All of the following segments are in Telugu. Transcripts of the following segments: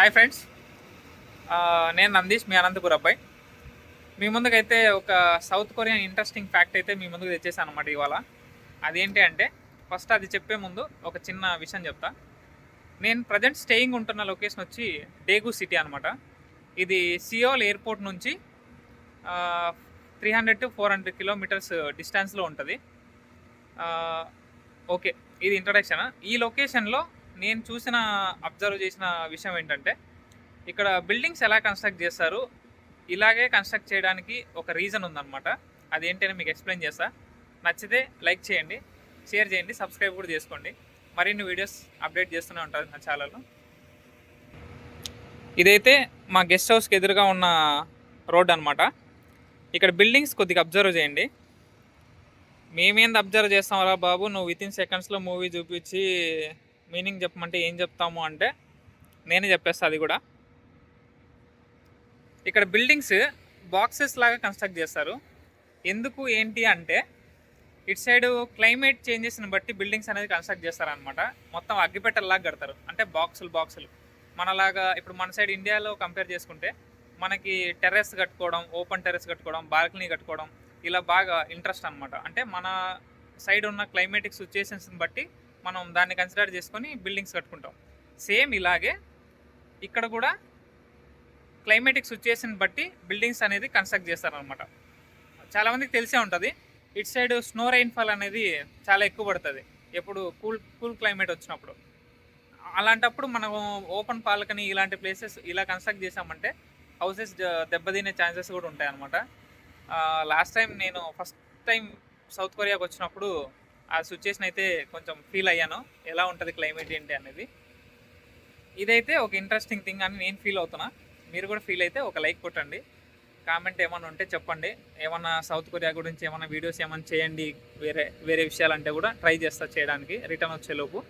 హాయ్ ఫ్రెండ్స్, నేను నందీష్, మీ అనంతపూర్ అబ్బాయి. మీ ముందుకైతే ఒక సౌత్ కొరియన్ ఇంట్రెస్టింగ్ ఫ్యాక్ట్ అయితే మీ ముందుకు తెచ్చేసాను అనమాట ఇవాళ. అదేంటి అంటే, ఫస్ట్ అది చెప్పే ముందు ఒక చిన్న విషయం చెప్తా. నేను ప్రజెంట్ స్టేయింగ్ ఉంటున్న లొకేషన్ వచ్చి డేగు సిటీ అనమాట. ఇది సియోల్ ఎయిర్పోర్ట్ నుంచి 300 to 400 కిలోమీటర్స్ డిస్టెన్స్లో ఉంటుంది. ఓకే, ఇది ఇంట్రడక్షన్. ఈ లొకేషన్లో నేను అబ్జర్వ్ చేసిన విషయం ఏంటంటే, ఇక్కడ బిల్డింగ్స్ ఎలా కన్స్ట్రక్ట్ చేస్తారు, ఇలాగే కన్స్ట్రక్ట్ చేయడానికి ఒక రీజన్ ఉందన్నమాట. అదేంటని మీకు ఎక్స్ప్లెయిన్ చేస్తా. నచ్చితే లైక్ చేయండి, షేర్ చేయండి, సబ్స్క్రైబ్ కూడా చేసుకోండి. మరిన్ని వీడియోస్ అప్డేట్ చేస్తూనే ఉంటుంది నా ఛానల్లో. ఇదైతే మా గెస్ట్ హౌస్కి ఎదురుగా ఉన్న రోడ్ అనమాట. ఇక్కడ బిల్డింగ్స్ కొద్దిగా అబ్జర్వ్ చేయండి. మేమేంది అబ్జర్వ్ చేస్తామరా బాబు, నువ్వు వితిన్ సెకండ్స్లో మూవీ చూపించి మీనింగ్ చెప్పమంటే ఏం చెప్తాము అంటే నేనే చెప్పేస్తా. అది కూడా ఇక్కడ బిల్డింగ్స్ బాక్సెస్ లాగా కన్స్ట్రక్ట్ చేస్తారు. ఎందుకు ఏంటి అంటే, ఇటు సైడ్ క్లైమేట్ చేంజెస్ని బట్టి బిల్డింగ్స్ అనేది కన్స్ట్రక్ట్ చేస్తారనమాట. మొత్తం అగ్గిపెట్టెల్లాగా కడతారు, అంటే బాక్సులు. మనలాగా ఇప్పుడు మన సైడ్ ఇండియాలో కంపేర్ చేసుకుంటే మనకి టెర్రస్ కట్టుకోవడం, ఓపెన్ టెర్రస్ కట్టుకోవడం, బాల్కనీ కట్టుకోవడం ఇలా బాగా ఇంట్రెస్ట్ అనమాట. అంటే మన సైడ్ ఉన్న క్లైమేటిక్ సిచ్యుయేషన్స్ని బట్టి మనం దాన్ని కన్సిడర్ చేసుకొని బిల్డింగ్స్ కట్టుకుంటాం. సేమ్ ఇలాగే ఇక్కడ కూడా క్లైమేటిక్ సిచ్యుయేషన్ బట్టి బిల్డింగ్స్ అనేది కన్స్ట్రక్ట్ చేస్తారనమాట. చాలామందికి తెలిసే ఉంటుంది, ఇటు సైడ్ స్నో రైన్ఫాల్ అనేది చాలా ఎక్కువ పడుతుంది ఎప్పుడు కూల్ క్లైమేట్ వచ్చినప్పుడు. అలాంటప్పుడు మనం ఓపెన్ పాల్కనీ ఇలాంటి ప్లేసెస్ ఇలా కన్స్ట్రక్ట్ చేసామంటే హౌసెస్ దెబ్బతినే ఛాన్సెస్ కూడా ఉంటాయన్నమాట. లాస్ట్ టైం నేను ఫస్ట్ టైం సౌత్ కొరియాకి వచ్చినప్పుడు ఆ సిచ్యుయేషన్ అయితే కొంచెం ఫీల్ అయ్యాను, ఎలా ఉంటుంది క్లైమేట్ ఏంటి అనేది. ఇదైతే ఒక ఇంట్రెస్టింగ్ థింగ్ అని నేను ఫీల్ అవుతున్నా. మీరు కూడా ఫీల్ అయితే ఒక లైక్ కొట్టండి, కామెంట్ ఏమైనా ఉంటే చెప్పండి. ఏమన్నా సౌత్ కొరియా గురించి ఏమైనా వీడియోస్ ఏమైనా చేయండి, వేరే విషయాలంటే కూడా ట్రై చేస్తా చేయడానికి రిటర్న్ వచ్చేలోపు.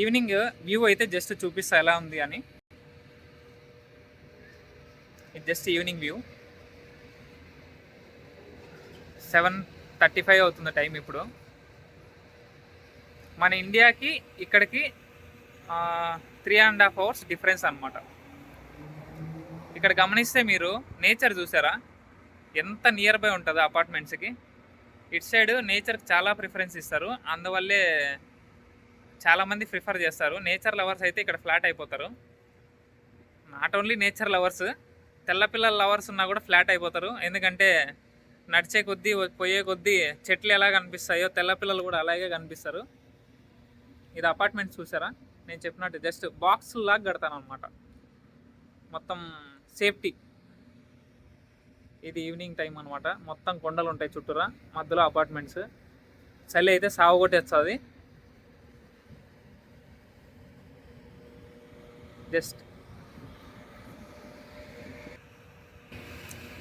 ఈవినింగ్ వ్యూ అయితే జస్ట్ చూపిస్తా ఎలా ఉంది అని. ఇది జస్ట్ ఈవినింగ్ వ్యూ. 7:35 అవుతుంది టైం ఇప్పుడు. మన ఇండియాకి ఇక్కడికి 3.5 hours డిఫరెన్స్ అనమాట. ఇక్కడ గమనిస్తే మీరు నేచర్ చూసారా ఎంత నియర్ బై ఉంటుందో అపార్ట్మెంట్స్కి. ఇటు సైడ్ నేచర్కి చాలా ప్రిఫరెన్స్ ఇస్తారు, అందువల్లే చాలామంది ప్రిఫర్ చేస్తారు. నేచర్ లవర్స్ అయితే ఇక్కడ ఫ్లాట్ అయిపోతారు. నాట్ ఓన్లీ నేచర్ లవర్స్, తెల్లపిల్లల లవర్స్ ఉన్నా కూడా ఫ్లాట్ అయిపోతారు. ఎందుకంటే నడిచే కొద్దీ పోయే కొద్దీ చెట్లు ఎలా కనిపిస్తాయో తెల్లపిల్లలు కూడా అలాగే కనిపిస్తారు. ఇది అపార్ట్మెంట్స్ చూసారా, నేను చెప్పినట్టు జస్ట్ బాక్స్ లాగా కడతాను అనమాట, మొత్తం సేఫ్టీ. ఇది ఈవినింగ్ టైం అనమాట. మొత్తం కొండలు ఉంటాయి చుట్టూరా, మధ్యలో అపార్ట్మెంట్స్. చలి అయితే సాగు కొట్టేస్తుంది. జస్ట్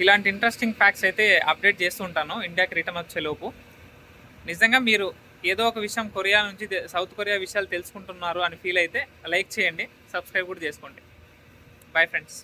ఇలాంటి ఇంట్రెస్టింగ్ ఫ్యాక్ట్స్ అయితే అప్డేట్ చేస్తూ ఉంటాను ఇండియాకి రిటర్న్ వచ్చేలోపు. నిజంగా మీరు ఏదో ఒక విషయం కొరియా నుంచి సౌత్ కొరియా విషయాలు తెలుసుకుంటున్నారు అని ఫీల్ అయితే లైక్ చేయండి, సబ్స్క్రైబ్ కూడా చేసుకోండి. Bye friends.